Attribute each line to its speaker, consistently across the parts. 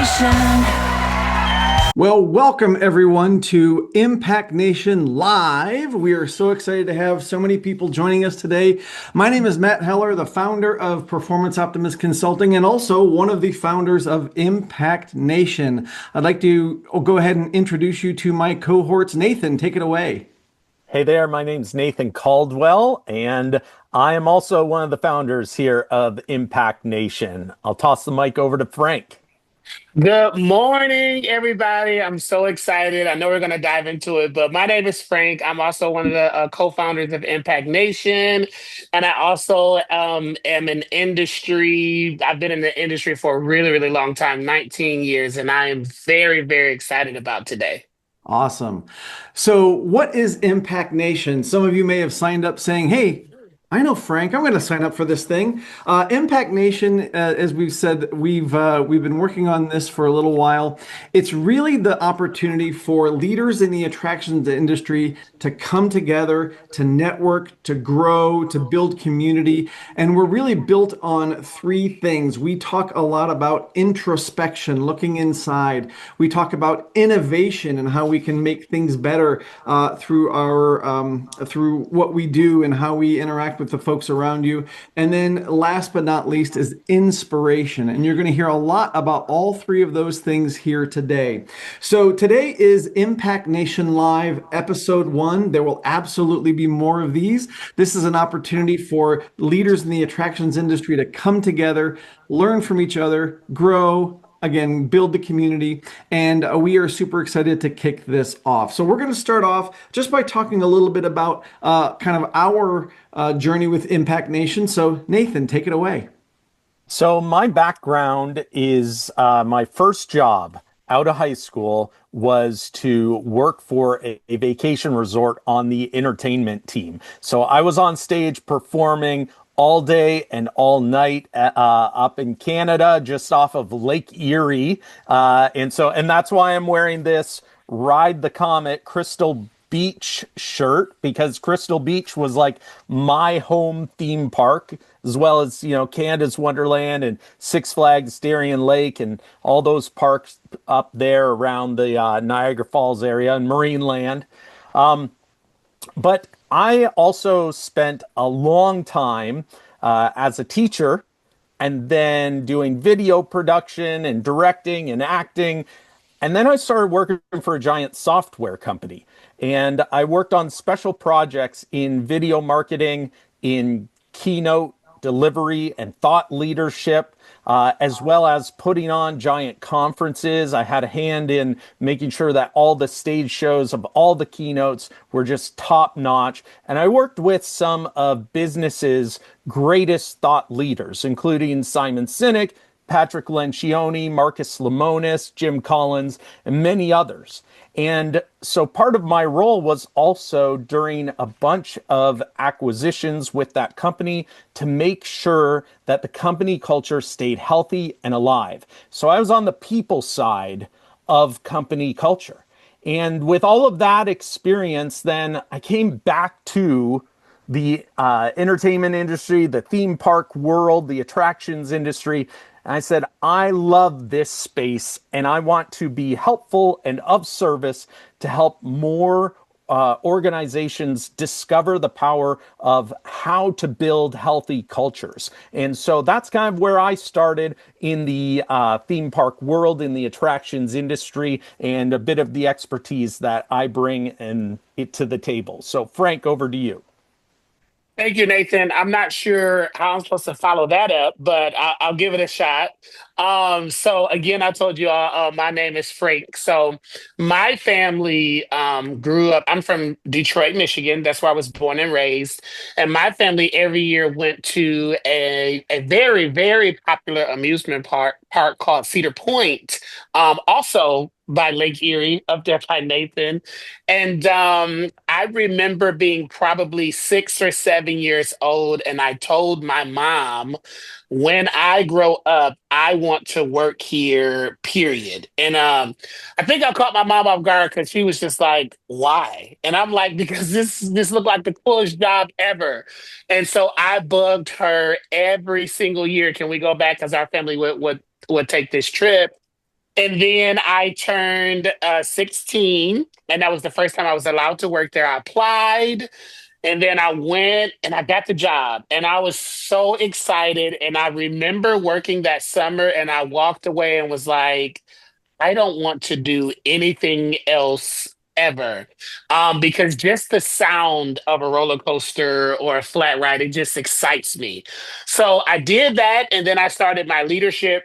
Speaker 1: Nation.
Speaker 2: Well, welcome everyone to Impact Nation Live. We are so excited to have so many people joining us today. My name is Matt Heller, the founder of Performance Optimist Consulting and also one of the founders of Impact Nation. I'd like to go ahead and introduce you to my cohorts. Nathan, take it away.
Speaker 3: Hey there, my name's Nathan Caldwell, and I am also one of the founders here of Impact Nation. I'll toss the mic over to Frank.
Speaker 4: Good morning, everybody. I'm so excited. I know we're going to dive into it, but my name is Frank. I'm also one of the co-founders of Impact Nation, and I also am in industry. I've been in the industry for a really, really long time, 19 years, and I am very, very excited about today.
Speaker 2: Awesome. So, what is Impact Nation? Some of you may have signed up saying, hey, I know Frank. I'm going to sign up for this thing. Impact Nation, as we've said, we've been working on this for a little while. It's really the opportunity for leaders in the attractions industry to come together, to network, to grow, to build community. And we're really built on three things. We talk a lot about introspection, looking inside. We talk about innovation and how we can make things better through what we do and how we interact with the folks around you. And then last but not least is inspiration. And you're going to hear a lot about all three of those things here today. So today is Impact Nation Live episode 1. There will absolutely be more of these. This is an opportunity for leaders in the attractions industry to come together, learn from each other, grow, again, build the community, and we are super excited to kick this off. So we're going to start off just by talking a little bit about kind of our journey with Impact Nation. So Nathan, take it away.
Speaker 3: So, my background is my first job out of high school was to work for a vacation resort on the entertainment team. So, I was on stage performing all day and all night up in Canada, just off of Lake Erie. And that's why I'm wearing this Ride the Comet Crystal Beach shirt, because Crystal Beach was like my home theme park, as well as, Canada's Wonderland and Six Flags Darien Lake and all those parks up there around the Niagara Falls area and Marineland. But I also spent a long time as a teacher and then doing video production and directing and acting. And then I started working for a giant software company. And I worked on special projects in video marketing, in keynote delivery and thought leadership, as well as putting on giant conferences. I had a hand in making sure that all the stage shows of all the keynotes were just top notch. And I worked with some of business's greatest thought leaders, including Simon Sinek, Patrick Lencioni, Marcus Lemonis, Jim Collins, and many others. And so part of my role was also during a bunch of acquisitions with that company to make sure that the company culture stayed healthy and alive. So I was on the people side of company culture. And with all of that experience, then I came back to the entertainment industry, the theme park world, the attractions industry. And I said, I love this space and I want to be helpful and of service to help more organizations discover the power of how to build healthy cultures. And so that's kind of where I started in the theme park world, in the attractions industry, and a bit of the expertise that I bring to the table. So Frank, over to you.
Speaker 4: Thank you, Nathan. I'm not sure how I'm supposed to follow that up, but I'll give it a shot. So again, I told you my name is Frank. So my family grew up. I'm from Detroit, Michigan. That's where I was born and raised. And my family every year went to a very, very popular amusement park called Cedar Point, also by Lake Erie, up there by Nathan. And I remember being probably 6 or 7 years old, and I told my mom, when I grow up, I want to work here, period. And I think I caught my mom off guard because she was just like, why? And I'm like, because this looked like the coolest job ever. And so I bugged her every single year. Can we go back? Because our family would take this trip. And then I turned 16, and that was the first time I was allowed to work there. I applied, and then I went and I got the job, and I was so excited. And I remember working that summer, and I walked away and was like, I don't want to do anything else ever. Because just the sound of a roller coaster or a flat ride, it just excites me. So I did that, and then I started my leadership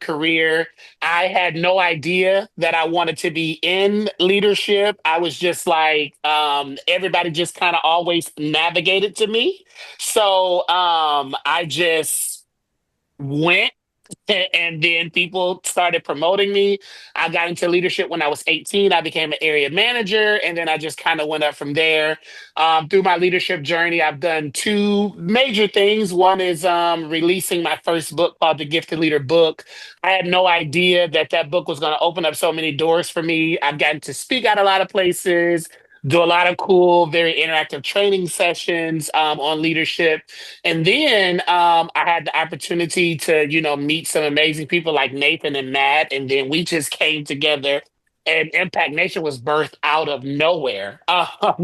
Speaker 4: career. I had no idea that I wanted to be in leadership. I was just like, everybody just kind of always navigated to me. So I just went, and then people started promoting me. I got into leadership when I was 18. I became an area manager, and then I just kind of went up from there. Through my leadership journey, I've done two major things. One is releasing my first book called The Gifted Leader Book. I had no idea that that book was going to open up so many doors for me. I've gotten to speak at a lot of places, do a lot of cool, very interactive training sessions on leadership. And then I had the opportunity to, meet some amazing people like Nathan and Matt. And then we just came together, and Impact Nation was birthed out of nowhere.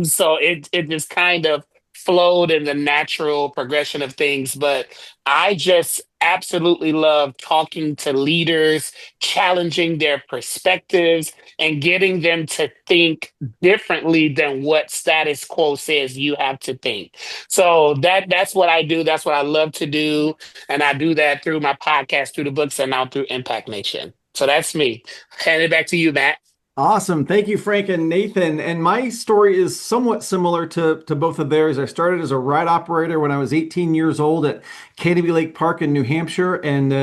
Speaker 4: So it just kind of flowed in the natural progression of things. But I just absolutely love talking to leaders, challenging their perspectives, and getting them to think differently than what status quo says you have to think. So that's what I do. That's what I love to do. And I do that through my podcast, through the books, and now through Impact Nation. So that's me. Hand it back to you, Matt.
Speaker 2: Awesome. Thank you, Frank and Nathan. And my story is somewhat similar to both of theirs. I started as a ride operator when I was 18 years old at Canopy Lake Park in New Hampshire. And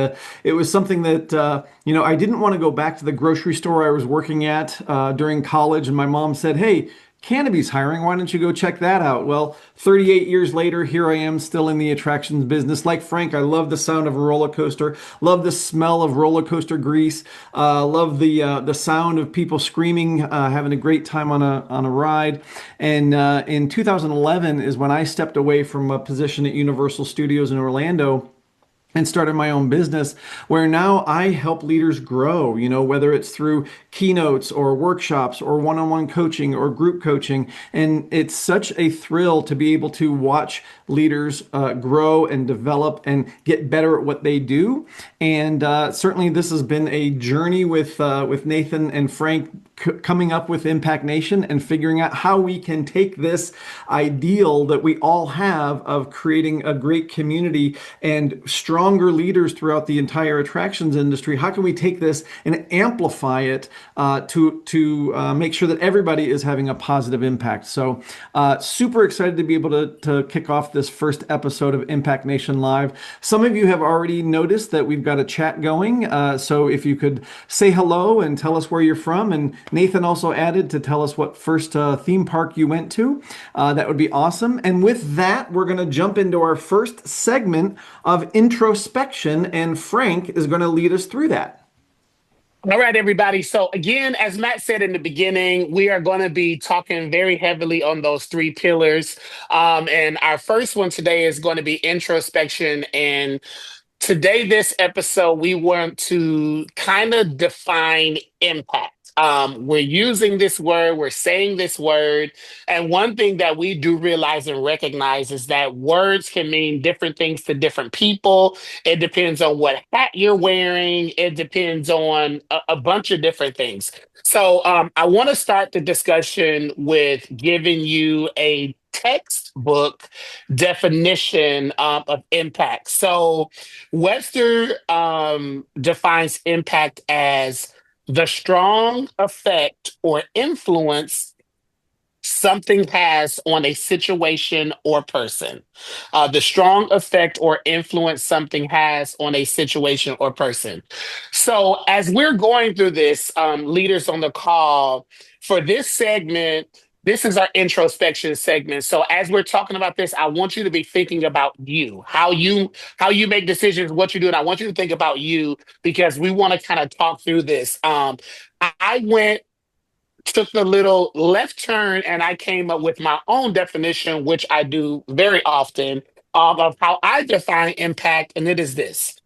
Speaker 2: it was something that, I didn't want to go back to the grocery store I was working at during college. And my mom said, hey, Canopy's hiring. Why don't you go check that out? Well, 38 years later, here I am still in the attractions business. Like Frank, I love the sound of a roller coaster, love the smell of roller coaster grease, love the sound of people screaming, having a great time on a ride. And in 2011 is when I stepped away from a position at Universal Studios in Orlando and started my own business where now I help leaders grow, whether it's through keynotes or workshops or one-on-one coaching or group coaching. And it's such a thrill to be able to watch leaders grow and develop and get better at what they do. And certainly this has been a journey with Nathan and Frank coming up with Impact Nation and figuring out how we can take this ideal that we all have of creating a great community and stronger leaders throughout the entire attractions industry. How can we take this and amplify it to make sure that everybody is having a positive impact? So super excited to be able to kick off this first episode of Impact Nation Live. Some of you have already noticed that we've got a chat going. So if you could say hello and tell us where you're from, and Nathan also added to tell us what first theme park you went to. That would be awesome. And with that, we're going to jump into our first segment of introspection, and Frank is going to lead us through that.
Speaker 4: All right, everybody. So again, as Matt said in the beginning, we are going to be talking very heavily on those three pillars. And our first one today is going to be introspection. And today, this episode, we want to kind of define impact. We're using this word, we're saying this word. And one thing that we do realize and recognize is that words can mean different things to different people. It depends on what hat you're wearing, it depends on a bunch of different things. So I want to start the discussion with giving you a textbook definition of impact. So Webster defines impact as the strong effect or influence something has on a situation or person. The strong effect or influence something has on a situation or person. So, as we're going through this, leaders on the call, for this segment, this is our introspection segment. So as we're talking about this, I want you to be thinking about you, how you make decisions, what you do. And I want you to think about you because we want to kind of talk through this. I went, took the little left turn, and I came up with my own definition, which I do very often, of how I define impact. And it is this.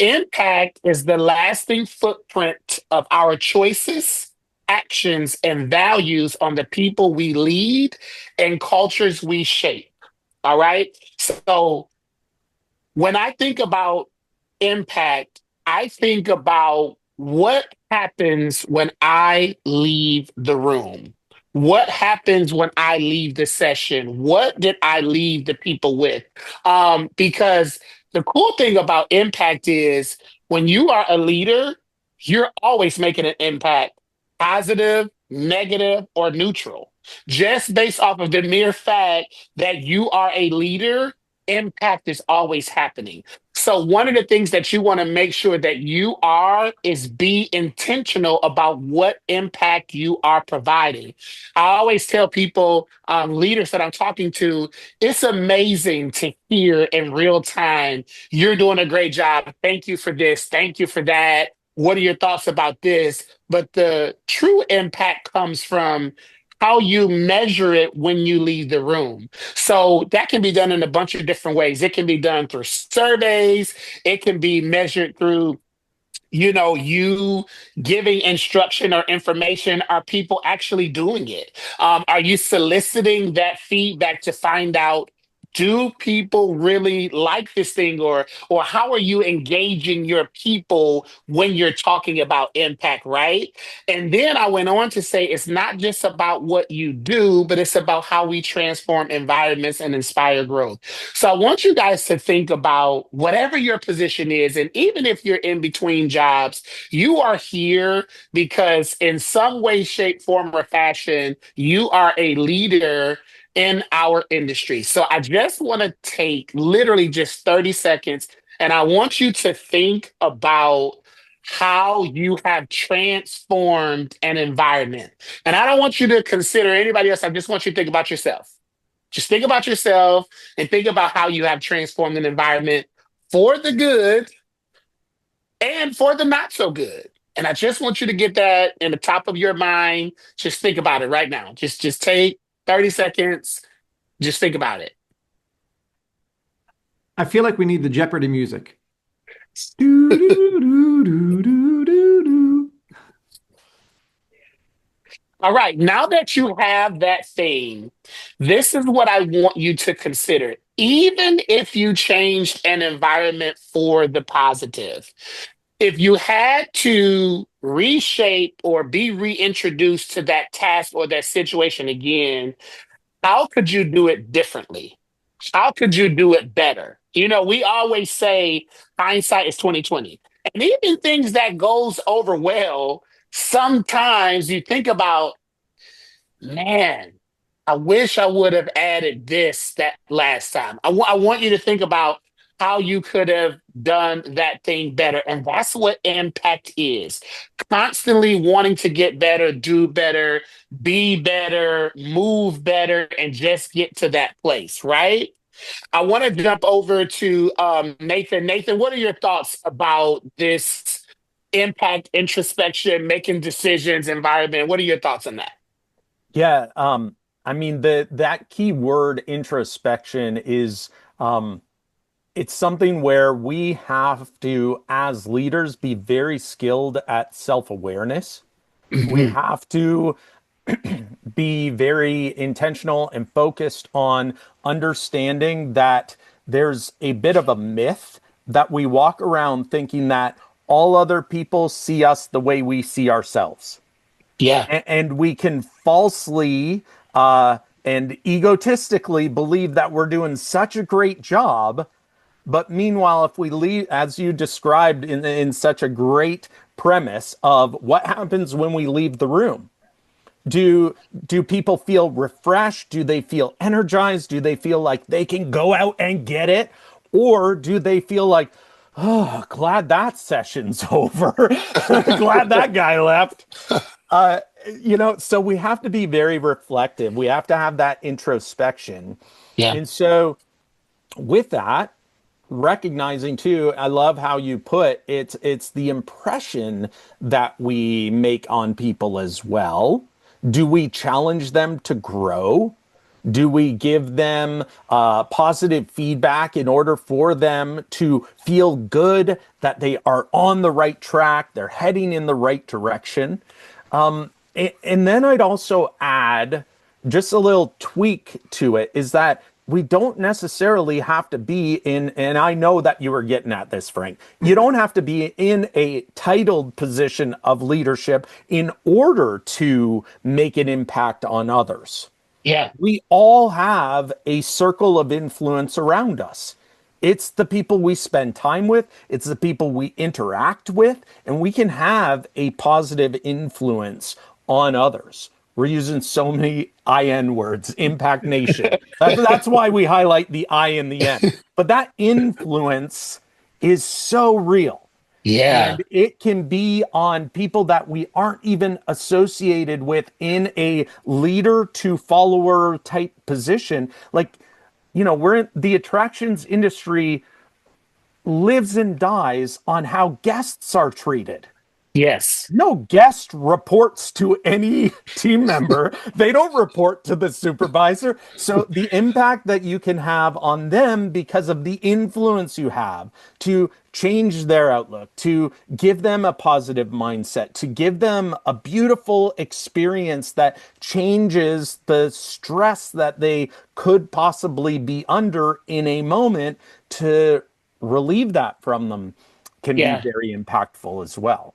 Speaker 4: Impact is the lasting footprint of our choices, actions, and values on the people we lead and cultures we shape. All right. So when I think about impact, I think about what happens when I leave the room. What happens when I leave the session? What did I leave the people with? Because the cool thing about impact is when you are a leader, you're always making an impact, positive, negative, or neutral. Just based off of the mere fact that you are a leader, impact is always happening. So one of the things that you want to make sure that you are is be intentional about what impact you are providing. I always tell people, leaders that I'm talking to, it's amazing to hear in real time, you're doing a great job. Thank you for this. Thank you for that. What are your thoughts about this? But the true impact comes from how you measure it when you leave the room. So that can be done in a bunch of different ways. It can be done through surveys. It can be measured through, you giving instruction or information. Are people actually doing it? Are you soliciting that feedback to find out, do people really like this thing, or how are you engaging your people when you're talking about impact, right? And then I went on to say it's not just about what you do, but it's about how we transform environments and inspire growth. So I want you guys to think about whatever your position is, and even if you're in between jobs, you are here because in some way, shape, form, or fashion, you are a leader in our industry. So I just want to take literally just 30 seconds and I want you to think about how you have transformed an environment. And I don't want you to consider anybody else. I just want you to think about yourself. Just think about yourself and think about how you have transformed an environment for the good and for the not so good. And I just want you to get that in the top of your mind. Just think about it right now. Just take 30 seconds. Just think about it.
Speaker 2: I feel like we need the Jeopardy music. Do, do, do, do, do, do, do.
Speaker 4: All right. Now that you have that thing, this is what I want you to consider. Even if you changed an environment for the positive, if you had to reshape or be reintroduced to that task or that situation again, how could you do it differently? How could you do it better? We always say hindsight is 2020. And even things that goes over well, sometimes you think about, man, I wish I would have added this that last time. I want you to think about how you could have done that thing better. And that's what impact is. Constantly wanting to get better, do better, be better, move better, and just get to that place, right? I want to jump over to Nathan. Nathan, what are your thoughts about this impact, introspection, making decisions, environment? What are your thoughts on that?
Speaker 3: Yeah, I mean that key word introspection is it's something where we have to, as leaders, be very skilled at self-awareness. We
Speaker 4: Mhm.
Speaker 3: have to be very intentional and focused on understanding that there's a bit of a myth that we walk around thinking that all other people see us the way we see ourselves.
Speaker 4: Yeah.
Speaker 3: And we can falsely and egotistically believe that we're doing such a great job. But meanwhile, if we leave, as you described in such a great premise of what happens when we leave the room, do people feel refreshed? Do they feel energized? Do they feel like they can go out and get it? Or do they feel like, oh, glad that session's over. Glad that guy left. Uh, so we have to be very reflective. We have to have that introspection.
Speaker 4: Yeah.
Speaker 3: And so with that, recognizing too, I love how you put it's the impression that we make on people as well. Do we challenge them to grow? Do we give them positive feedback in order for them to feel good that they are on the right track, they're heading in the right direction? And then I'd also add just a little tweak to it is that we don't necessarily have to be in, and I know that you were getting at this, Frank. You don't have to be in a titled position of leadership in order to make an impact on others.
Speaker 4: Yeah.
Speaker 3: We all have a circle of influence around us. It's the people we spend time with, it's the people we interact with, and we can have a positive influence on others. We're using so many IN words, Impact Nation. That's why we highlight the I in the end. But that influence is so real.
Speaker 4: Yeah.
Speaker 3: And it can be on people that we aren't even associated with in a leader to follower type position. Like, we're in the attractions industry lives and dies on how guests are treated.
Speaker 4: Yes.
Speaker 3: No guest reports to any team member. They don't report to the supervisor. So the impact that you can have on them because of the influence you have to change their outlook, to give them a positive mindset, to give them a beautiful experience that changes the stress that they could possibly be under in a moment, to relieve that from them, can be
Speaker 4: Yeah.
Speaker 3: very impactful as well.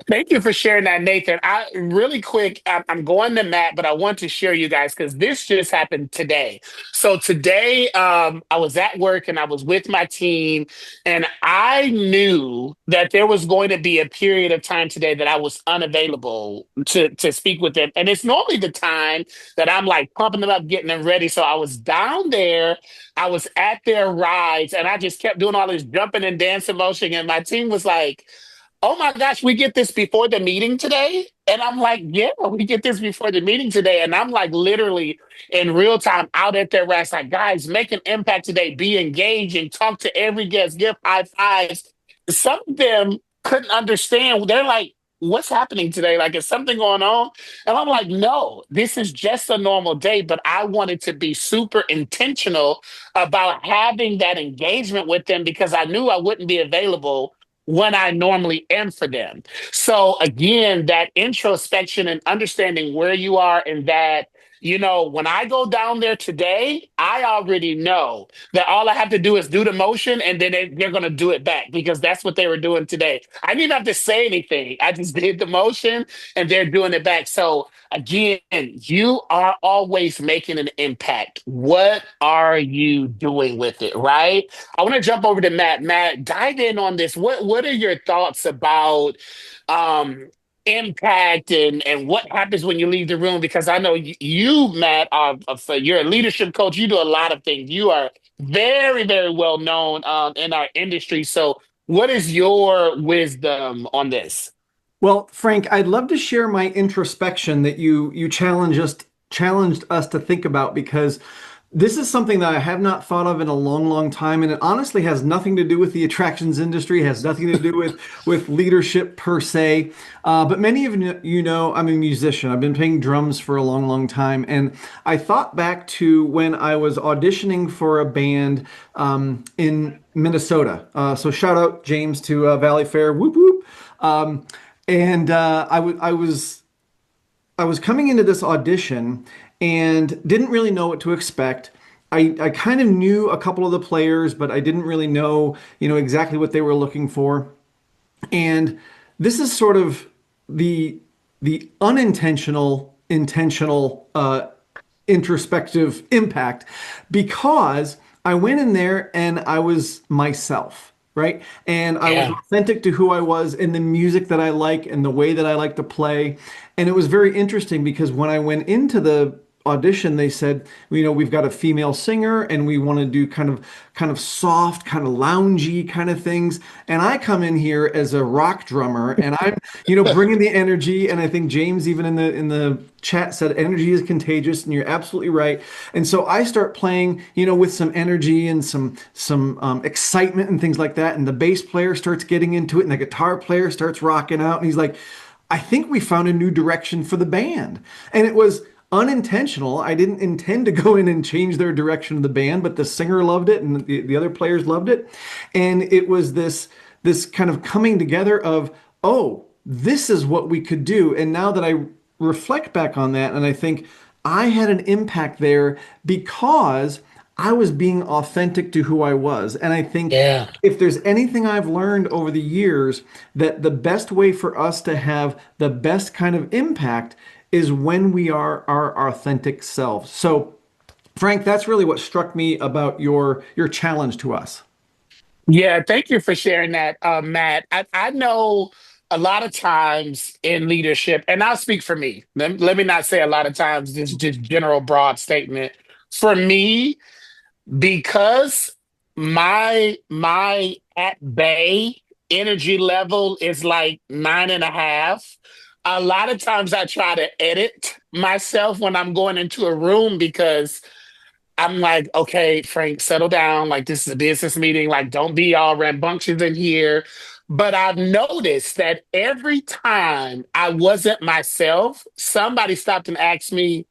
Speaker 4: Thank you for sharing that, Nathan. I really quick, I'm going to Matt, but I want to share you guys because this just happened today. So today, I was at work and I was with my team, and I knew that there was going to be a period of time today that I was unavailable to speak with them. And it's normally the time that I'm like pumping them up, getting them ready. So I was down there, I was at their rides, and I just kept doing all this jumping and dancing motion. And my team was like, oh my gosh, we get this before the meeting today? And I'm like, yeah, we get this before the meeting today. And I'm like literally in real time out at their rest, like, guys, make an impact today, be engaged and talk to every guest, give high fives. Some of them couldn't understand. They're like, what's happening today? Like, is something going on? And I'm like, no, this is just a normal day. But I wanted to be super intentional about having that engagement with them because I knew I wouldn't be available when I normally am for them. So again, that introspection and understanding where you are and that, when I go down there today, I already know that all I have to do is do the motion and then they're going to do it back because that's what they were doing today. I didn't even have to say anything. I just did the motion and they're doing it back. So again, you are always making an impact. What are you doing with it, right? I want to jump over to Matt. Matt, dive in on this. What are your thoughts about um, impact and what happens when you leave the room? Because I know you, Matt, you're a leadership coach. You do a lot of things. You are very, very well known in our industry. So, what is your wisdom on this?
Speaker 2: Well, Frank, I'd love to share my introspection that you challenged us to think about because this is something that I have not thought of in a long, long time, and it honestly has nothing to do with the attractions industry, has nothing to do with leadership per se. But many of you know I'm a musician. I've been playing drums for a long, long time, and I thought back to when I was auditioning for a band in Minnesota. So shout out James to Valley Fair, whoop whoop. And I was coming into this audition and didn't really know what to expect. I kind of knew a couple of the players, but I didn't really know, exactly what they were looking for. And this is sort of the unintentional, intentional, introspective impact because I went in there and I was myself, right? And I was
Speaker 4: Yeah.
Speaker 2: authentic to who I was in the music that I like and the way that I like to play. And it was very interesting because when I went into the audition, they said, we've got a female singer and we want to do kind of soft, kind of loungy kind of things. And I come in here as a rock drummer and I'm, bringing the energy. And I think James even in the chat said energy is contagious, and you're absolutely right. And so I start playing, with some energy and some excitement and things like that. And the bass player starts getting into it and the guitar player starts rocking out. And he's like, I think we found a new direction for the band. And it was unintentional. I didn't intend to go in and change their direction of the band, but the singer loved it and the other players loved it. And it was this kind of coming together of, oh, this is what we could do. And now that I reflect back on that, and I think I had an impact there because I was being authentic to who I was. And I think
Speaker 4: Yeah.
Speaker 2: if there's anything I've learned over the years, that the best way for us to have the best kind of impact is when we are our authentic selves. So, Frank, that's really what struck me about your challenge to us.
Speaker 4: Yeah, thank you for sharing that, Matt. I know a lot of times in leadership, and I'll speak for me. Let me not say a lot of times, this is just general broad statement. For me, because my at bay energy level is like 9.5. A lot of times I try to edit myself when I'm going into a room because I'm like, okay, Frank, settle down. Like, this is a business meeting. Like, don't be all rambunctious in here. But I've noticed that every time I wasn't myself, somebody stopped and asked me,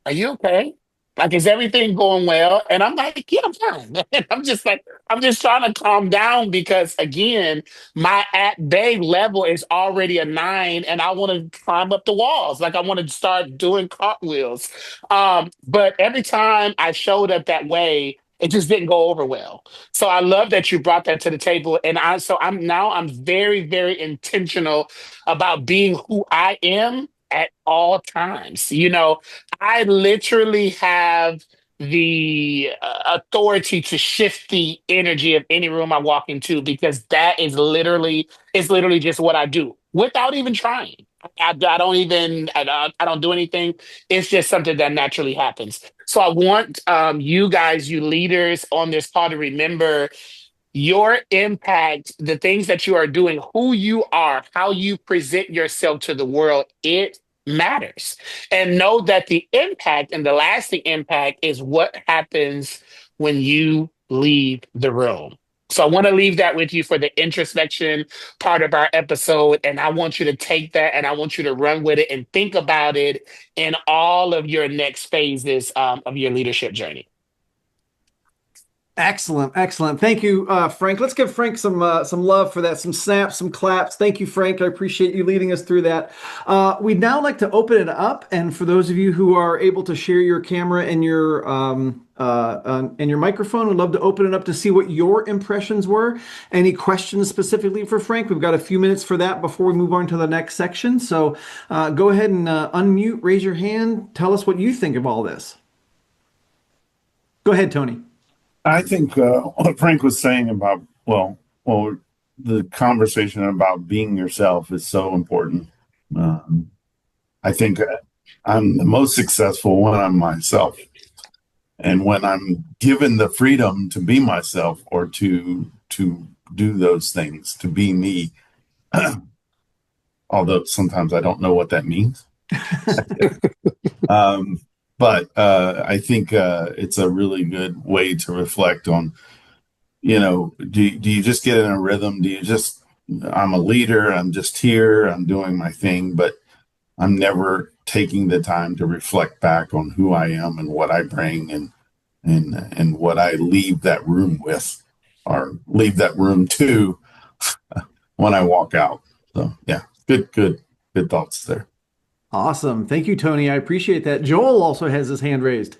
Speaker 4: are you okay? Like, is everything going well? And I'm like, yeah, I'm fine. And I'm just like, I'm just trying to calm down because, again, my at bay level is already a 9, and I want to climb up the walls. Like, I want to start doing cartwheels. But every time I showed up that way, it just didn't go over well. So I love that you brought that to the table. And I'm very, very intentional about being who I am at all times. I literally have the authority to shift the energy of any room I walk into because that is literally just what I do without even trying. I don't do anything. It's just something that naturally happens. So I want you guys, you leaders on this call to remember your impact, the things that you are doing, who you are, how you present yourself to the world, it matters. And know that the impact and the lasting impact is what happens when you leave the room. So I want to leave that with you for the introspection part of our episode. And I want you to take that and I want you to run with it and think about it in all of your next phases of your leadership journey.
Speaker 2: Excellent, excellent. Thank you, Frank. Let's give Frank some love for that, some snaps, some claps. Thank you, Frank. I appreciate you leading us through that. We'd now like to open it up, and for those of you who are able to share your camera and your microphone, we'd love to open it up to see what your impressions were. Any questions specifically for Frank? We've got a few minutes for that before we move on to the next section. So go ahead and unmute, raise your hand, tell us what you think of all this. Go ahead, Tony.
Speaker 1: I think what Frank was saying about, the conversation about being yourself is so important. I think I'm the most successful when I'm myself. And when I'm given the freedom to be myself or to do those things, to be me, although sometimes I don't know what that means. But I think it's a really good way to reflect on, do you just get in a rhythm? I'm a leader, I'm just here, I'm doing my thing, but I'm never taking the time to reflect back on who I am and what I bring and what I leave that room with or leave that room to when I walk out. So yeah, good thoughts there.
Speaker 2: Awesome. Thank you, Tony. I appreciate that. Joel also has his hand raised.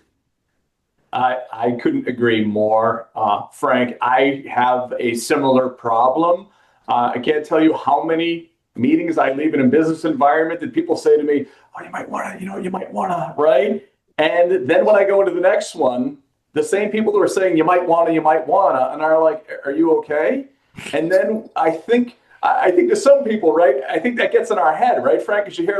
Speaker 5: I couldn't agree more. Frank, I have a similar problem. I can't tell you how many meetings I leave in a business environment that people say to me, oh, you might want to, right? And then when I go into the next one, the same people who are saying you might want to, and are like, are you okay? And then I think to some people, right, I think that gets in our head, right, Frank? Because you hear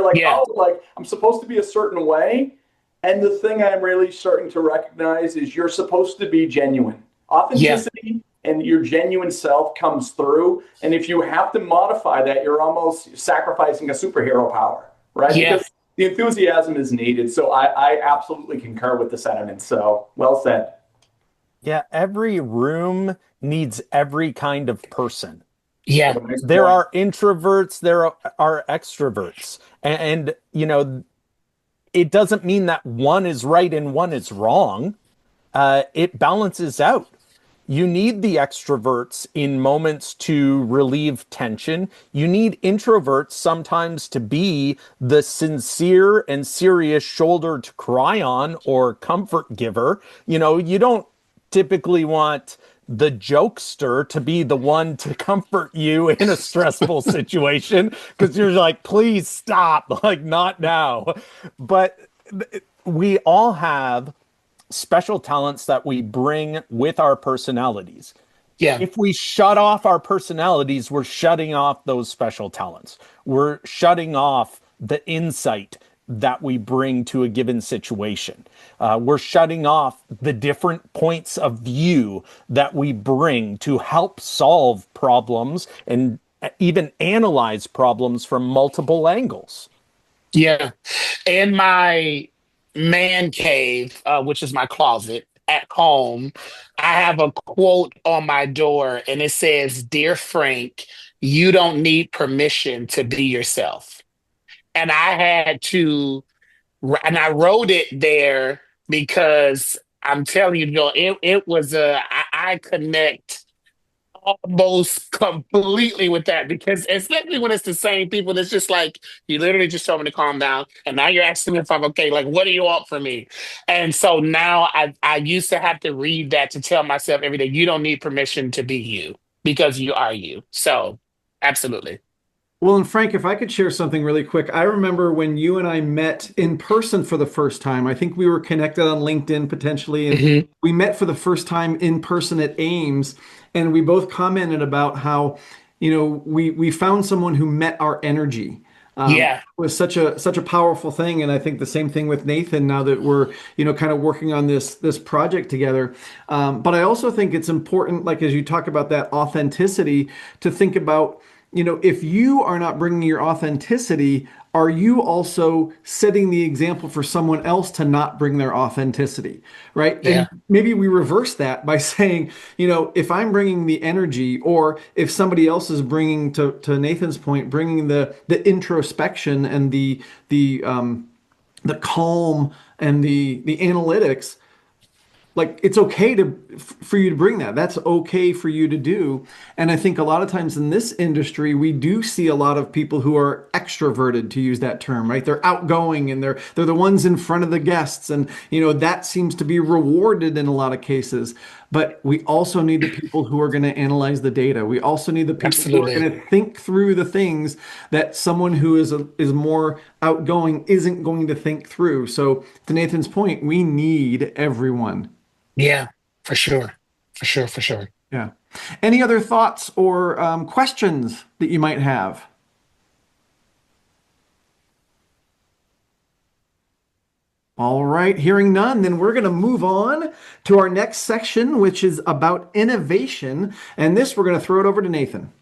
Speaker 5: I'm supposed to be a certain way. And the thing I'm really starting to recognize is you're supposed to be genuine. Authenticity and your genuine self comes through. And if you have to modify that, you're almost sacrificing a superhero power, right?
Speaker 4: Yeah.
Speaker 5: Because the enthusiasm is needed. So I absolutely concur with the sentiment. So well said.
Speaker 3: Yeah, every room needs every kind of person.
Speaker 4: Yeah.
Speaker 3: There are introverts, there are extroverts. And it doesn't mean that one is right and one is wrong. It balances out. You need the extroverts in moments to relieve tension. You need introverts sometimes to be the sincere and serious shoulder to cry on or comfort giver. You don't typically want the jokester to be the one to comfort you in a stressful situation because you're like, please stop, like, not now. But we all have special talents that we bring with our personalities.
Speaker 4: Yeah.
Speaker 3: If we shut off our personalities, we're shutting off those special talents. We're shutting off the insight that we bring to a given situation. We're shutting off the different points of view that we bring to help solve problems and even analyze problems from multiple angles.
Speaker 4: Yeah. In my man cave, which is my closet at home, I have a quote on my door and it says, "Dear Frank, you don't need permission to be yourself." And and I wrote it there because I'm telling you, it was I connect almost completely with that because especially when it's the same people that's just like you literally just told me to calm down and now you're asking me if I'm okay, like what do you want from me? And so now I used to have to read that to tell myself every day you don't need permission to be you because you are you. So absolutely.
Speaker 2: Well, and Frank, if I could share something really quick, I remember when you and I met in person for the first time. I think we were connected on LinkedIn potentially, and
Speaker 4: Hmm.
Speaker 2: we met for the first time in person at Ames, and we both commented about how, we found someone who met our energy.
Speaker 4: Yeah.
Speaker 2: Was such a powerful thing, and I think the same thing with Nathan now that we're kind of working on this project together. But I also think it's important, like as you talk about that authenticity, to think about if you are not bringing your authenticity, are you also setting the example for someone else to not bring their authenticity, right?
Speaker 4: Yeah.
Speaker 2: And maybe we reverse that by saying, if I'm bringing the energy, or if somebody else is bringing, to Nathan's point, bringing the introspection and the calm and the analytics, like it's okay for you to bring that. That's okay for you to do. And I think a lot of times in this industry we do see a lot of people who are extroverted, to use that term, right? They're outgoing and they're the ones in front of the guests, and that seems to be rewarded in a lot of cases. But we also need the people who are going to analyze the data. We also need the people who are
Speaker 4: Absolutely.
Speaker 2: going to think through the things that someone who is more outgoing isn't going to think through. So to Nathan's point, we need everyone.
Speaker 4: Yeah. For sure. For sure. For sure.
Speaker 2: Yeah. Any other thoughts or questions that you might have? All right, hearing none, then we're going to move on to our next section, which is about innovation. And this, we're going to throw it over to Nathan.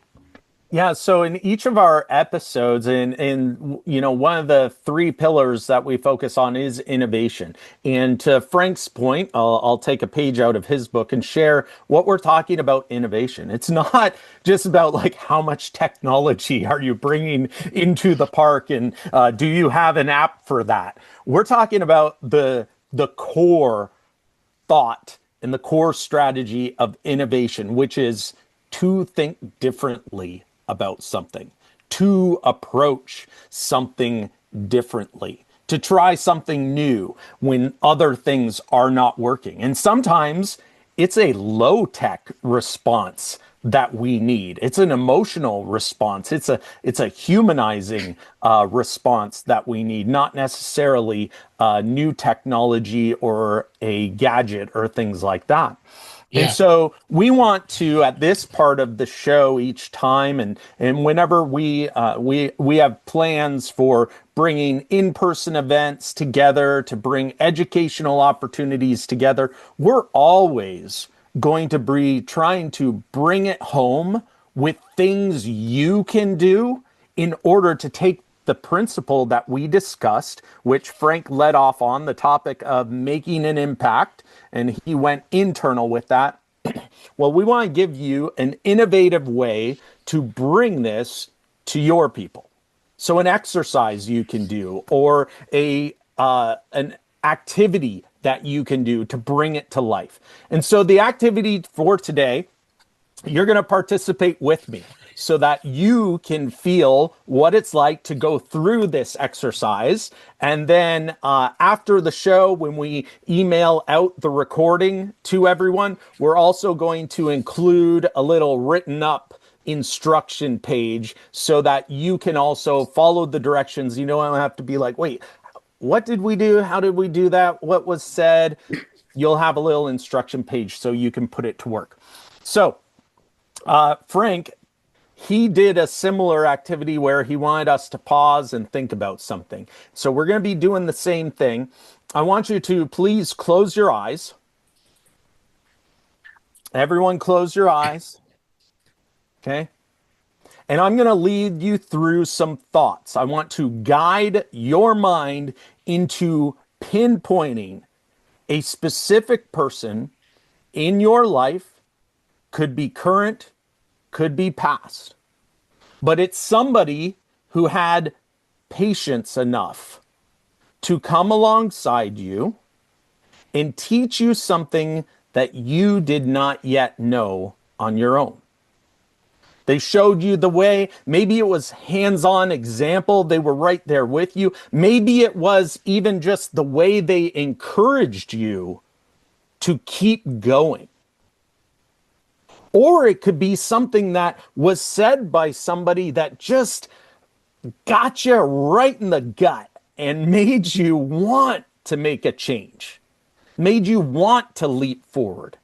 Speaker 3: Yeah, so in each of our episodes, one of the three pillars that we focus on is innovation. And to Frank's point, I'll take a page out of his book and share what we're talking about innovation. It's not just about like how much technology are you bringing into the park, and do you have an app for that? We're talking about the core thought and the core strategy of innovation, which is to think differently about something, to approach something differently, to try something new when other things are not working. And sometimes it's a low tech response that we need. It's an emotional response. It's a humanizing response that we need, not necessarily new technology or a gadget or things like that. And
Speaker 4: Yeah.
Speaker 3: so we want to, at this part of the show each time, and whenever we have plans for bringing in-person events together to bring educational opportunities together, we're always going to be trying to bring it home with things you can do in order to take the principle that we discussed, which Frank led off on, the topic of making an impact, and he went internal with that. Well, we want to give you an innovative way to bring this to your people. So an exercise you can do, or a an activity that you can do to bring it to life. And so the activity for today, you're going to participate with me so that you can feel what it's like to go through this exercise. And then after the show, when we email out the recording to everyone, we're also going to include a little written up instruction page so that you can also follow the directions. You don't have to be like, wait, what did we do? How did we do that? What was said? You'll have a little instruction page so you can put it to work. So Frank, he did a similar activity where he wanted us to pause and think about something. So we're going to be doing the same thing. I want you to please close your eyes. Everyone close your eyes. Okay. And I'm going to lead you through some thoughts. I want to guide your mind into pinpointing a specific person in your life. Could be current, could be past. But it's somebody who had patience enough to come alongside you and teach you something that you did not yet know on your own. They showed you the way. Maybe it was hands-on example. They were right there with you. Maybe it was even just the way they encouraged you to keep going. Or it could be something that was said by somebody that just got you right in the gut and made you want to make a change, made you want to leap forward,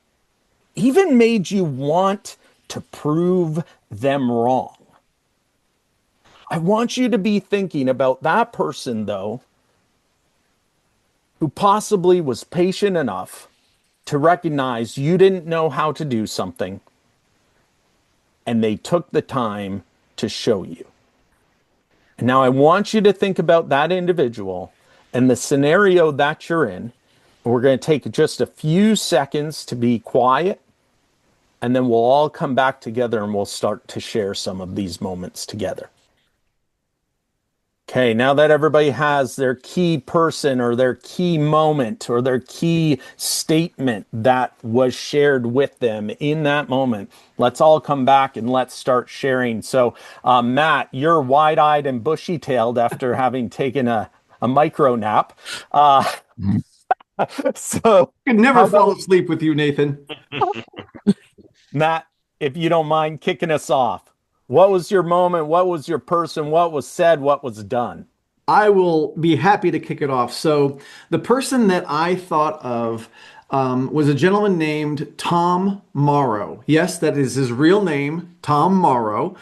Speaker 3: even made you want to prove them wrong. I want you to be thinking about that person, though, who possibly was patient enough to recognize you didn't know how to do something, and they took the time to show you. And now I want you to think about that individual and the scenario that you're in. We're going to take just a few seconds to be quiet, and then we'll all come back together and we'll start to share some of these moments together. Okay, now that everybody has their key person or their key moment or their key statement that was shared with them in that moment, let's all come back and let's start sharing. So, Matt, you're wide-eyed and bushy-tailed after having taken a micro nap. So
Speaker 2: I could never fall asleep with you, Nathan.
Speaker 3: Matt, if you don't mind kicking us off. What was your moment? What was your person? What was said? What was done?
Speaker 2: I will be happy to kick it off. So the person that I thought of was a gentleman named Tom Morrow. Yes, that is his real name, Tom Morrow.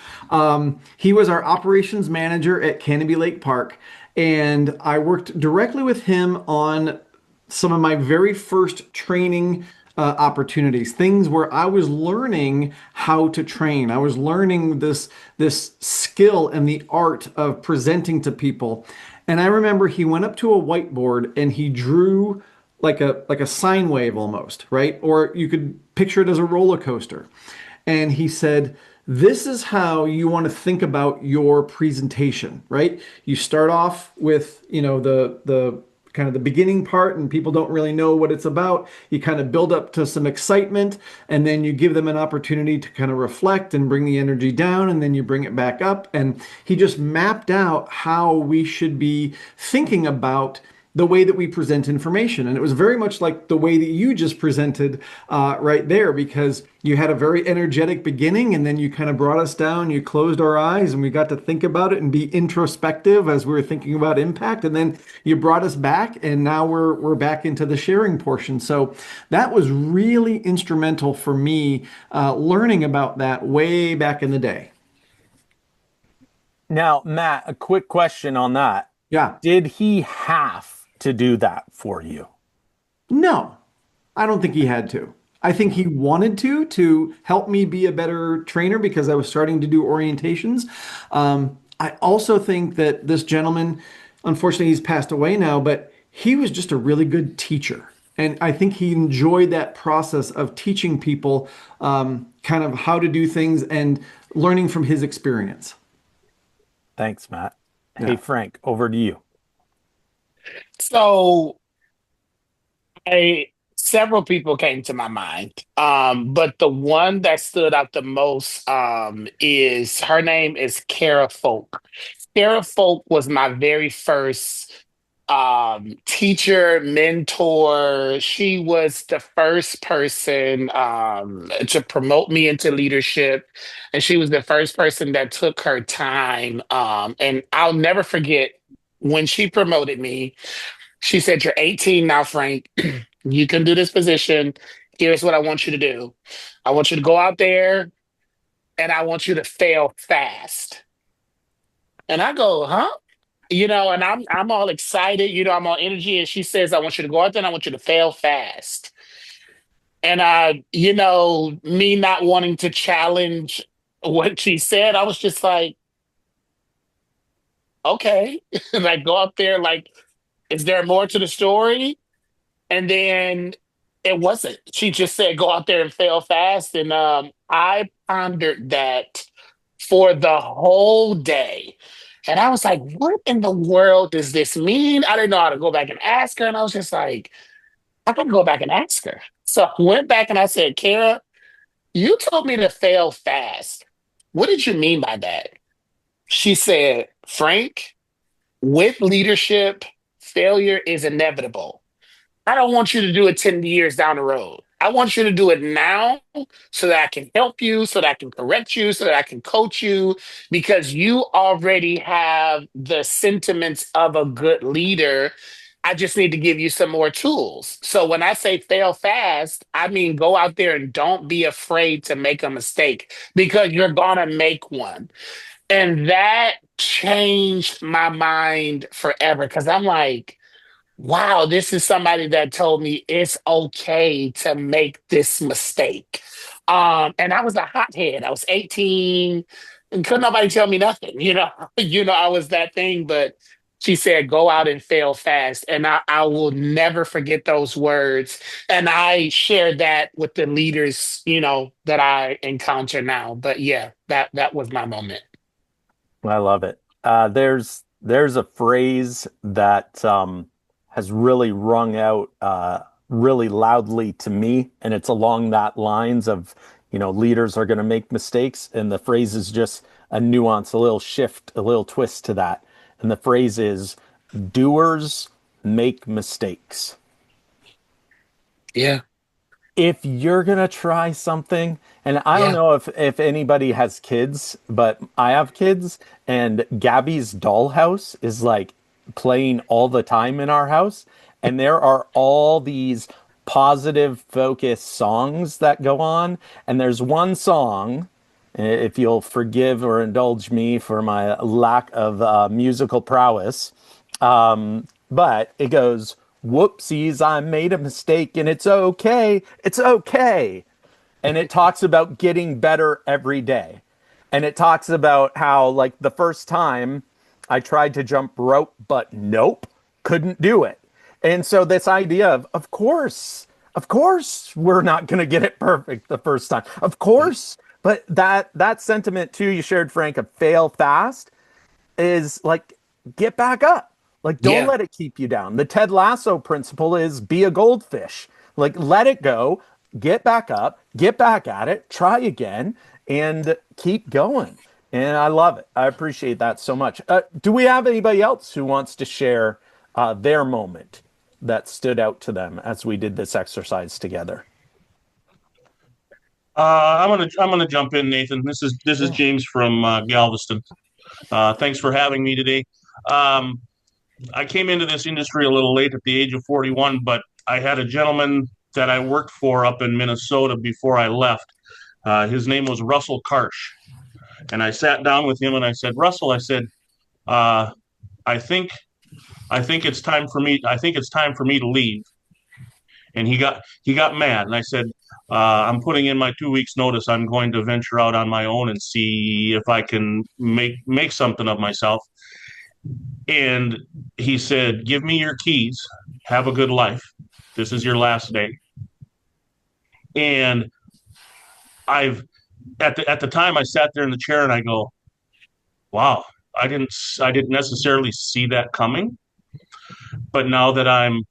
Speaker 2: He was our operations manager at Canopy Lake Park, and I worked directly with him on some of my very first training opportunities, things where I was learning how to train. I was learning this skill and the art of presenting to people. And I remember he went up to a whiteboard and he drew like a sine wave almost, right? Or you could picture it as a roller coaster. And he said, this is how you want to think about your presentation, right? You start off with, the kind of the beginning part, and people don't really know what it's about. You kind of build up to some excitement, and then you give them an opportunity to kind of reflect and bring the energy down, and then you bring it back up. And he just mapped out how we should be thinking about the way that we present information. And it was very much like the way that you just presented right there, because you had a very energetic beginning, and then you kind of brought us down, you closed our eyes, and we got to think about it and be introspective as we were thinking about impact. And then you brought us back, and now we're back into the sharing portion. So that was really instrumental for me learning about that way back in the day.
Speaker 3: Now, Matt, a quick question on that.
Speaker 2: Yeah.
Speaker 3: Did he have to do that for you?
Speaker 2: No, I don't think he had to. I think he wanted to help me be a better trainer because I was starting to do orientations. I also think that this gentleman, unfortunately, he's passed away now, but he was just a really good teacher. And I think he enjoyed that process of teaching people kind of how to do things and learning from his experience.
Speaker 3: Thanks, Matt.
Speaker 2: Yeah.
Speaker 3: Hey, Frank, over to you.
Speaker 4: So I several people came to my mind. But the one that stood out the most is her name is Kara Folk. Kara Folk was my very first teacher, mentor. She was the first person to promote me into leadership. And she was the first person that took her time. And I'll never forget when she promoted me. She said, "You're 18 now, Frank. You can do this position. Here's what I want you to do. I want you to go out there and I want you to fail fast." And I go, "Huh?" And I'm all excited, I'm all energy. And she says, "I want you to go out there and I want you to fail fast." And me not wanting to challenge what she said, I was just like, okay. Like go out there, like, is there more to the story? And then it wasn't. She just said, "Go out there and fail fast." And I pondered that for the whole day. And I was like, what in the world does this mean? I didn't know how to go back and ask her. And I was just like, I can go back and ask her. So I went back and I said, "Kara, you told me to fail fast. What did you mean by that?" She said, "Frank, with leadership, failure is inevitable. I don't want you to do it 10 years down the road. I want you to do it now so that I can help you, so that I can correct you, so that I can coach you, because you already have the sentiments of a good leader. I just need to give you some more tools." So when I say fail fast, I mean go out there and don't be afraid to make a mistake because you're going to make one. And that changed my mind forever because I'm like, wow, this is somebody that told me it's okay to make this mistake. And I was a hothead. I was 18 and couldn't nobody tell me nothing, I was that thing, but she said, "Go out and fail fast." And I will never forget those words. And I share that with the leaders, that I encounter now. But yeah, that was my moment.
Speaker 3: I love it. There's a phrase that has really rung out really loudly to me, and it's along that lines of, leaders are going to make mistakes, and the phrase is just a nuance, a little shift, a little twist to that. And the phrase is, "Doers make mistakes."
Speaker 4: Yeah.
Speaker 3: If you're gonna try something, and I don't
Speaker 4: Yeah.
Speaker 3: know if anybody has kids, but I have kids, and Gabby's dollhouse is like playing all the time in our house, and there are all these positive focus songs that go on, and there's one song, if you'll forgive or indulge me for my lack of musical prowess, but it goes, "Whoopsies, I made a mistake and it's okay. It's okay." And it talks about getting better every day. And it talks about how, like, the first time I tried to jump rope, but nope, couldn't do it. And so this idea of course, we're not going to get it perfect the first time. Of course. But that sentiment too you shared, Frank, of fail fast is like, get back up. Like, don't
Speaker 4: Yeah.
Speaker 3: let it keep you down. The Ted Lasso principle is be a goldfish. Like, let it go, get back up, get back at it, try again, and keep going. And I love it. I appreciate that so much. Do we have anybody else who wants to share their moment that stood out to them as we did this exercise together?
Speaker 6: I'm gonna jump in, Nathan. This is James from Galveston. Thanks for having me today. Um, I came into this industry a little late at the age of 41, but I had a gentleman that I worked for up in Minnesota before I left. His name was Russell Karsh, and I sat down with him and I said, "Russell," I said, uh, "I think I think it's time for me. I think it's time for me to leave." And he got mad, and I said, "I'm putting in my 2 weeks notice. I'm going to venture out on my own and see if I can make something of myself." And he said, "Give me your keys. Have a good life. This is your last day." And I've at the time I sat there in the chair and I go, "Wow, I didn't necessarily see that coming." But now that I'm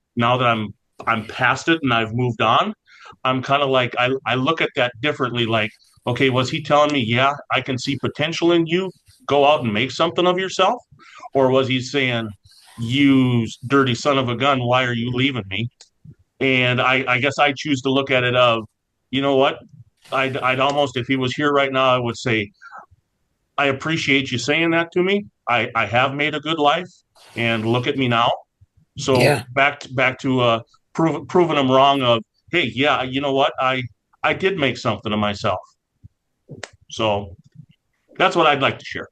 Speaker 6: past it and I've moved on, I'm kind of like I look at that differently. Like, okay, was he telling me, yeah, I can see potential in you, go out and make something of yourself? Or was he saying, you dirty son of a gun, why are you leaving me? And I guess I choose to look at it of, you know what? I'd almost, if he was here right now, I would say, I appreciate you saying that to me. I have made a good life, and look at me now. So
Speaker 4: Yeah.
Speaker 6: back to proving them wrong. Of, hey, yeah, you know what? I did make something of myself. So that's what I'd like to share.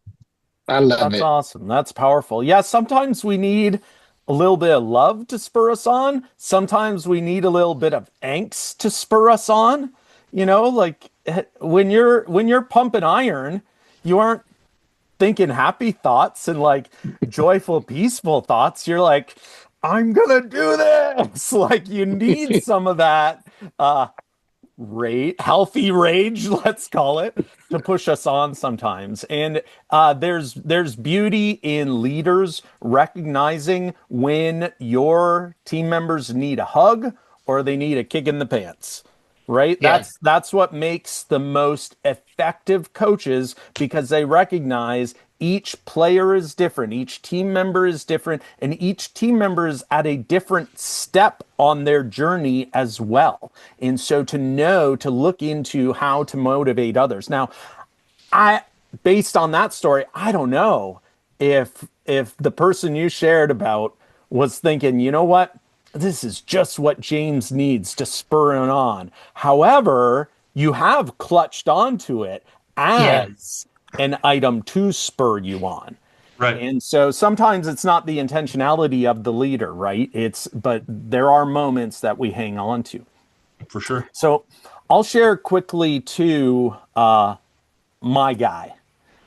Speaker 4: I love
Speaker 3: That's
Speaker 4: it.
Speaker 3: awesome. That's powerful. Yeah, sometimes we need a little bit of love to spur us on. Sometimes we need a little bit of angst to spur us on. You know, like when you're pumping iron, you aren't thinking happy thoughts and like joyful, peaceful thoughts. You're like, I'm gonna do this. Like you need some of that healthy rage, let's call it, to push us on sometimes. And there's beauty in leaders recognizing when your team members need a hug or they need a kick in the pants. Right?
Speaker 4: Yeah.
Speaker 3: That's what makes the most effective coaches, because they recognize each player is different, each team member is different, and each team member is at a different step on their journey as well. And so to know, to look into how to motivate others. Now, I based on that story, I don't know if the person you shared about was thinking, you know what, this is just what James needs to spur him on. However, you have clutched onto it
Speaker 4: Yeah.
Speaker 3: as an item to spur you on.
Speaker 6: Right.
Speaker 3: And so sometimes it's not the intentionality of the leader, right? But there are moments that we hang on to.
Speaker 6: For sure.
Speaker 3: So I'll share quickly too, my guy.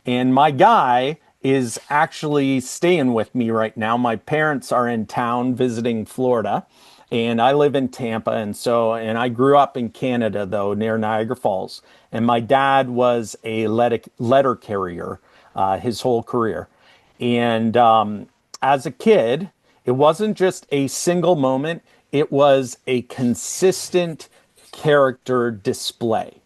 Speaker 3: And my guy is actually staying with me right now. My parents are in town visiting Florida, and I live in Tampa. And I grew up in Canada, though, near Niagara Falls. And my dad was a letter carrier his whole career. And as a kid, it wasn't just a single moment, it was a consistent character display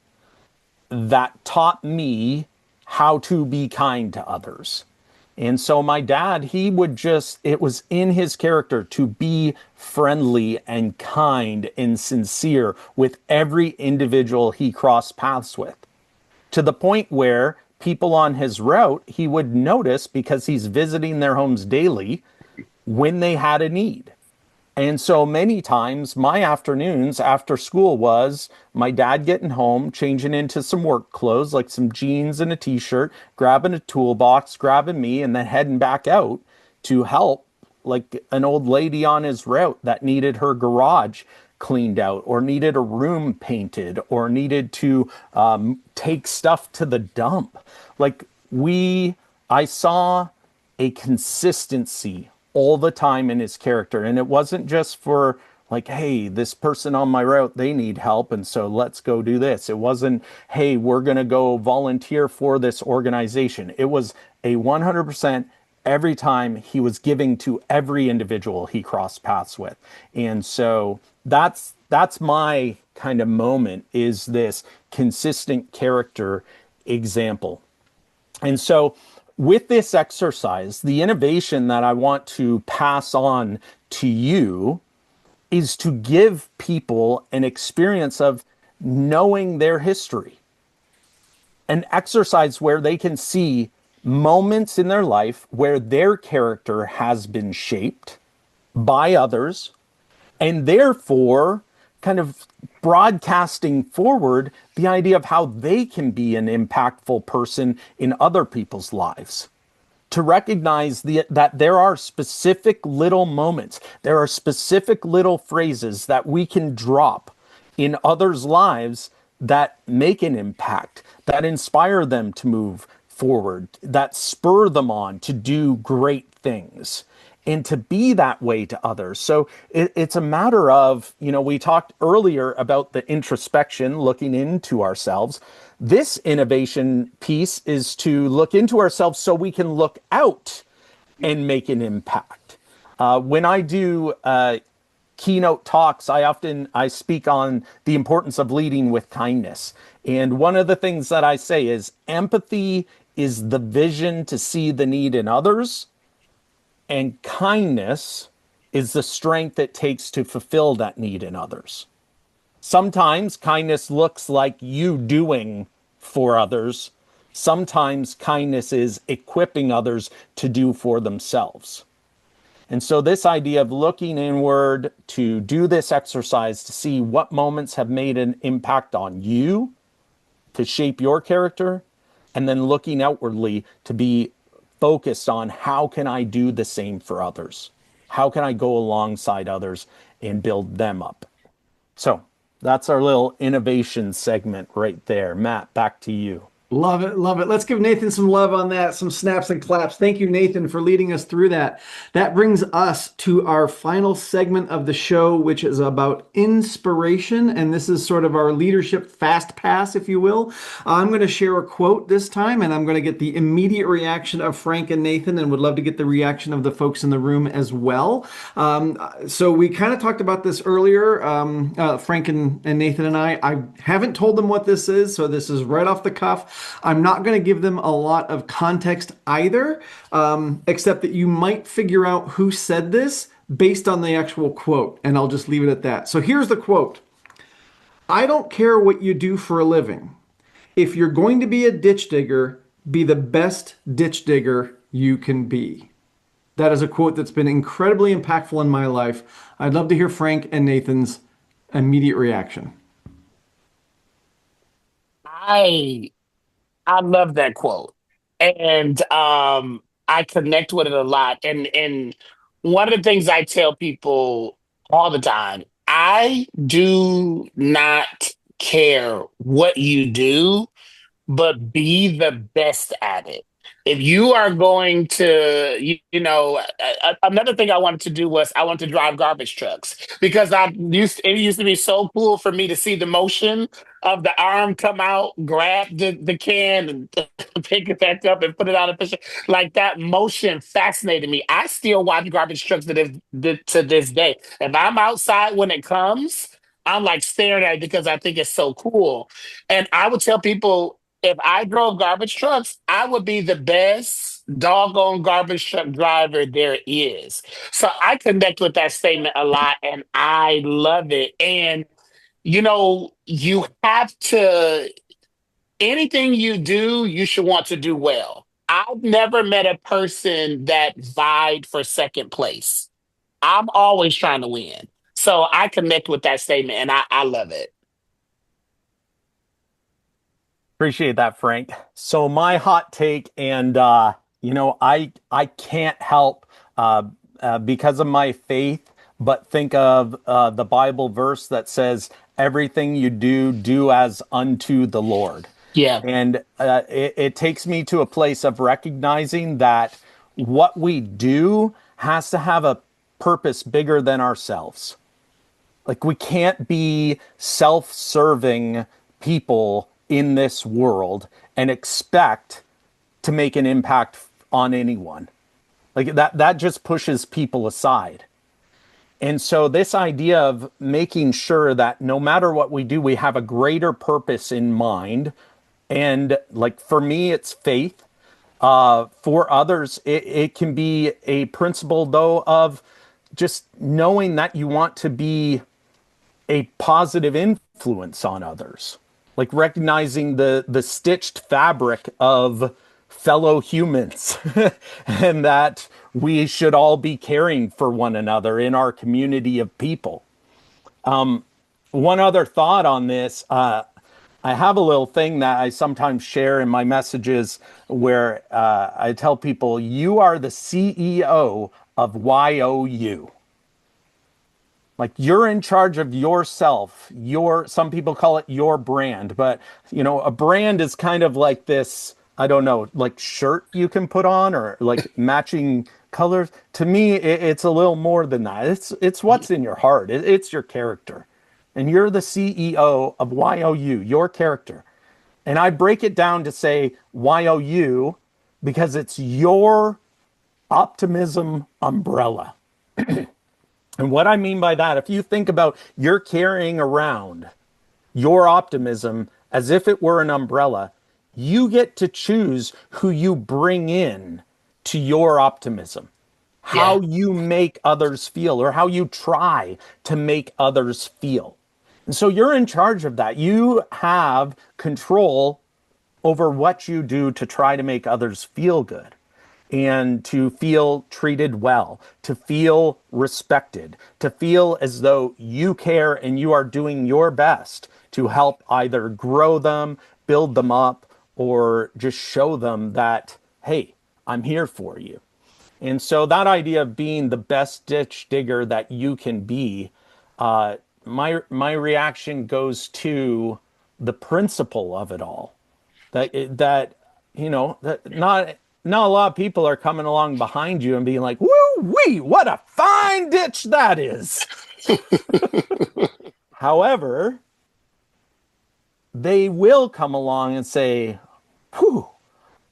Speaker 3: that taught me how to be kind to others. And so my dad, it was in his character to be friendly and kind and sincere with every individual he crossed paths with, to the point where people on his route, he would notice because he's visiting their homes daily when they had a need. And so many times my afternoons after school was my dad getting home, changing into some work clothes, like some jeans and a t-shirt, grabbing a toolbox, grabbing me, and then heading back out to help like an old lady on his route that needed her garage cleaned out or needed a room painted or needed to take stuff to the dump. I saw a consistency all the time in his character. And it wasn't just for like, hey, this person on my route, they need help. And so let's go do this. It wasn't, hey, we're going to go volunteer for this organization. It was a 100% every time he was giving to every individual he crossed paths with. And so that's my kind of moment, is this consistent character example. And so with this exercise, the innovation that I want to pass on to you is to give people an experience of knowing their history, an exercise where they can see moments in their life where their character has been shaped by others, and therefore kind of broadcasting forward the idea of how they can be an impactful person in other people's lives. To recognize that there are specific little moments, there are specific little phrases that we can drop in others' lives that make an impact, that inspire them to move forward, that spur them on to do great things, and to be that way to others. So it's a matter of, we talked earlier about the introspection, looking into ourselves. This innovation piece is to look into ourselves so we can look out and make an impact. When I do keynote talks, I speak on the importance of leading with kindness. And one of the things that I say is empathy is the vision to see the need in others, and kindness is the strength it takes to fulfill that need in others. Sometimes kindness looks like you doing for others. Sometimes kindness is equipping others to do for themselves. And so this idea of looking inward to do this exercise to see what moments have made an impact on you, to shape your character, and then looking outwardly to be focused on how can I do the same for others? How can I go alongside others and build them up? So that's our little innovation segment right there. Matt, back to you.
Speaker 2: Love it. Love it. Let's give Nathan some love on that, some snaps and claps. Thank you, Nathan, for leading us through that. That brings us to our final segment of the show, which is about inspiration. And this is sort of our leadership fast pass, if you will. I'm going to share a quote this time, and I'm going to get the immediate reaction of Frank and Nathan, and would love to get the reaction of the folks in the room as well. So we kind of talked about this earlier, Frank and Nathan and I haven't told them what this is, so this is right off the cuff. I'm not going to give them a lot of context either, except that you might figure out who said this based on the actual quote, and I'll just leave it at that. So here's the quote. I don't care what you do for a living. If you're going to be a ditch digger, be the best ditch digger you can be. That is a quote that's been incredibly impactful in my life. I'd love to hear Frank and Nathan's immediate reaction.
Speaker 4: I love that quote, and I connect with it a lot. And one of the things I tell people all the time, I do not care what you do, but be the best at it. If you are going to, another thing I wanted to do was I wanted to drive garbage trucks because it used to be so cool for me to see the motion of the arm come out, grab the can and pick it back up and put it on a picture. Like that motion fascinated me. I still watch garbage trucks to this day. If I'm outside when it comes, I'm like staring at it because I think it's so cool. And I would tell people, if I drove garbage trucks, I would be the best doggone garbage truck driver there is. So I connect with that statement a lot and I love it. And, you have to, anything you do, you should want to do well. I've never met a person that vied for second place. I'm always trying to win. So I connect with that statement and I love it.
Speaker 3: Appreciate that, Frank. So my hot take, and I can't help because of my faith, but think of the Bible verse that says, "Everything you do, do as unto the Lord."
Speaker 4: Yeah.
Speaker 3: And it takes me to a place of recognizing that what we do has to have a purpose bigger than ourselves. Like we can't be self-serving people in this world and expect to make an impact on anyone. Like that just pushes people aside. And so this idea of making sure that no matter what we do, we have a greater purpose in mind. And like for me, it's faith. For others, it can be a principle, though, of just knowing that you want to be a positive influence on others. Like recognizing the stitched fabric of fellow humans and that we should all be caring for one another in our community of people. One other thought on this, I have a little thing that I sometimes share in my messages where I tell people, you are the CEO of YOU. Like you're in charge of yourself. Some people call it your brand, but a brand is kind of like this, I don't know, like shirt you can put on or like matching colors. To me, it's a little more than that. It's what's in your heart. It's your character. And you're the CEO of YOU, your character. And I break it down to say YOU because it's your optimism umbrella. And what I mean by that, if you think about you're carrying around your optimism as if it were an umbrella, you get to choose who you bring in to your optimism, how you make others feel, or how you try to make others feel. And so you're in charge of that. You have control over what you do to try to make others feel good and to feel treated well, to feel respected, to feel as though you care and you are doing your best to help either grow them, build them up, or just show them that, hey, I'm here for you. And so that idea of being the best ditch digger that you can be, my reaction goes to the principle of it all. That not a lot of people are coming along behind you and being like, woo wee, what a fine ditch that is. However, they will come along and say, whew,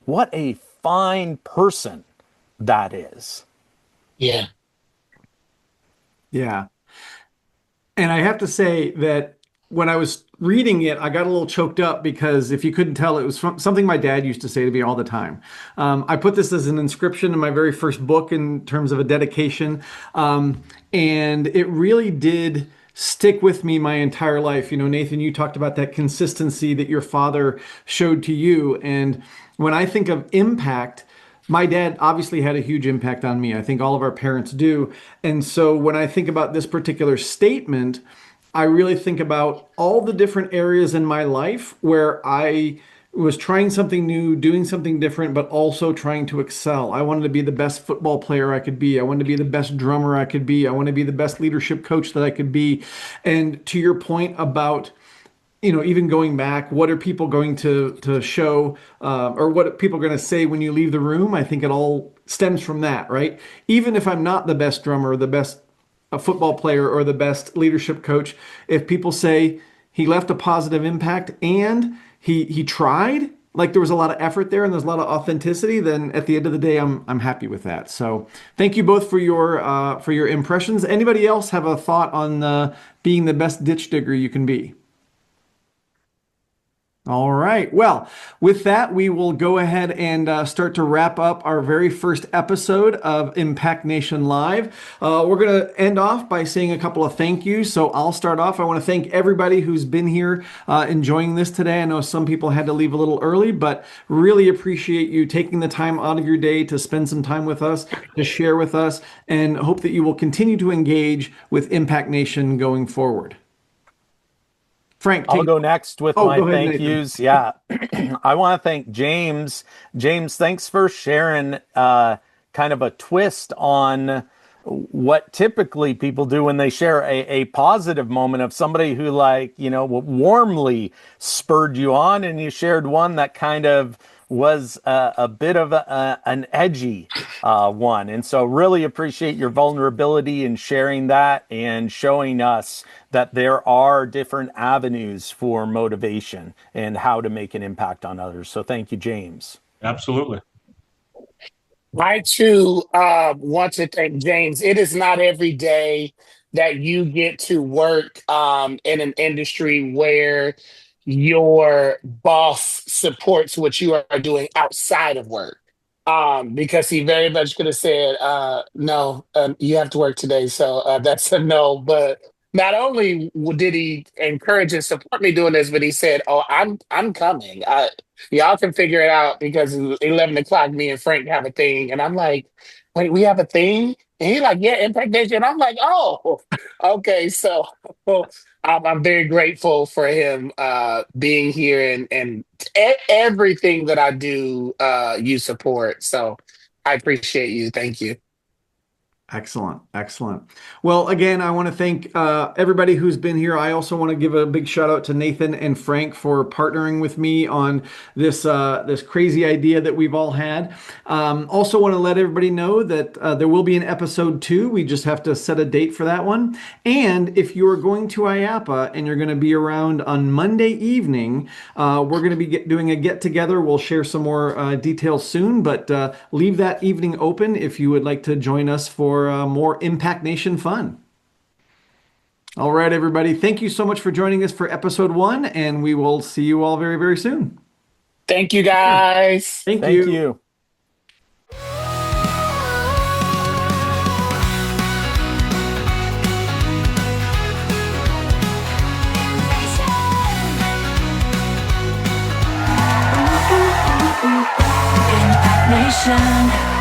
Speaker 3: what a fine person that is.
Speaker 4: Yeah.
Speaker 2: Yeah. And I have to say that when I was reading it, I got a little choked up because if you couldn't tell, it was something my dad used to say to me all the time. I put this as an inscription in my very first book in terms of a dedication. And it really did stick with me my entire life. You know, Nathan, you talked about that consistency that your father showed to you. And when I think of impact, my dad obviously had a huge impact on me. I think all of our parents do. And so when I think about this particular statement, I really think about all the different areas in my life where I was trying something new, doing something different, but also trying to excel. I wanted to be the best football player I could be. I wanted to be the best drummer I could be. I want to be the best leadership coach that I could be. And to your point about, you know, even going back, what are people going to show or what are people going to say when you leave the room? I think it all stems from that, right? Even if I'm not the best drummer, or the best football player, or the best leadership coach, if people say he left a positive impact and he tried, like there was a lot of effort there and there's a lot of authenticity, then at the end of the day, I'm happy with that. So thank you both for your impressions. Anybody else have a thought on being the best ditch digger you can be? All right. Well, with that, we will go ahead and start to wrap up our very first episode of Impact Nation Live. We're going to end off by saying a couple of thank yous. So I'll start off. I want to thank everybody who's been here enjoying this today. I know some people had to leave a little early, but really appreciate you taking the time out of your day to spend some time with us, to share with us, and hope that you will continue to engage with Impact Nation going forward. Frank,
Speaker 3: I'll go next with my
Speaker 2: go ahead,
Speaker 3: thank
Speaker 2: Nathan.
Speaker 3: yous. Yeah. I want to thank James. James, thanks for sharing kind of a twist on what typically people do when they share a positive moment of somebody who, like, you know, warmly spurred you on, and you shared one that kind of was a bit of an edgy one. And so really appreciate your vulnerability in sharing that and showing us that there are different avenues for motivation and how to make an impact on others. So thank you, James.
Speaker 6: Absolutely.
Speaker 4: I too want to thank James. It is not every day that you get to work in an industry where your boss supports what you are doing outside of work. Because he very much could have said, no, you have to work today. So that's a no. But not only did he encourage and support me doing this, but he said, oh, I'm coming. Y'all can figure it out because it's 11 o'clock, me and Frank have a thing. And I'm like, wait, we have a thing? And he's like, yeah, Impact Nation. I'm like, oh, okay. So I'm very grateful for him being here and everything that I do, you support. So I appreciate you. Thank you.
Speaker 2: Excellent. Excellent. Well, again, I want to thank everybody who's been here. I also want to give a big shout out to Nathan and Frank for partnering with me on this this crazy idea that we've all had. Also want to let everybody know that there will be an episode 2. We just have to set a date for that one. And if you are going to IAPA and you're going to be around on Monday evening, we're going to be doing a get together. We'll share some more details soon, but leave that evening open if you would like to join us for for more Impact Nation fun. All right, everybody. Thank you so much for joining us for episode 1, and we will see you all very, very soon.
Speaker 4: Thank you, guys.
Speaker 2: Thank
Speaker 3: Thank you.
Speaker 7: Impact Nation.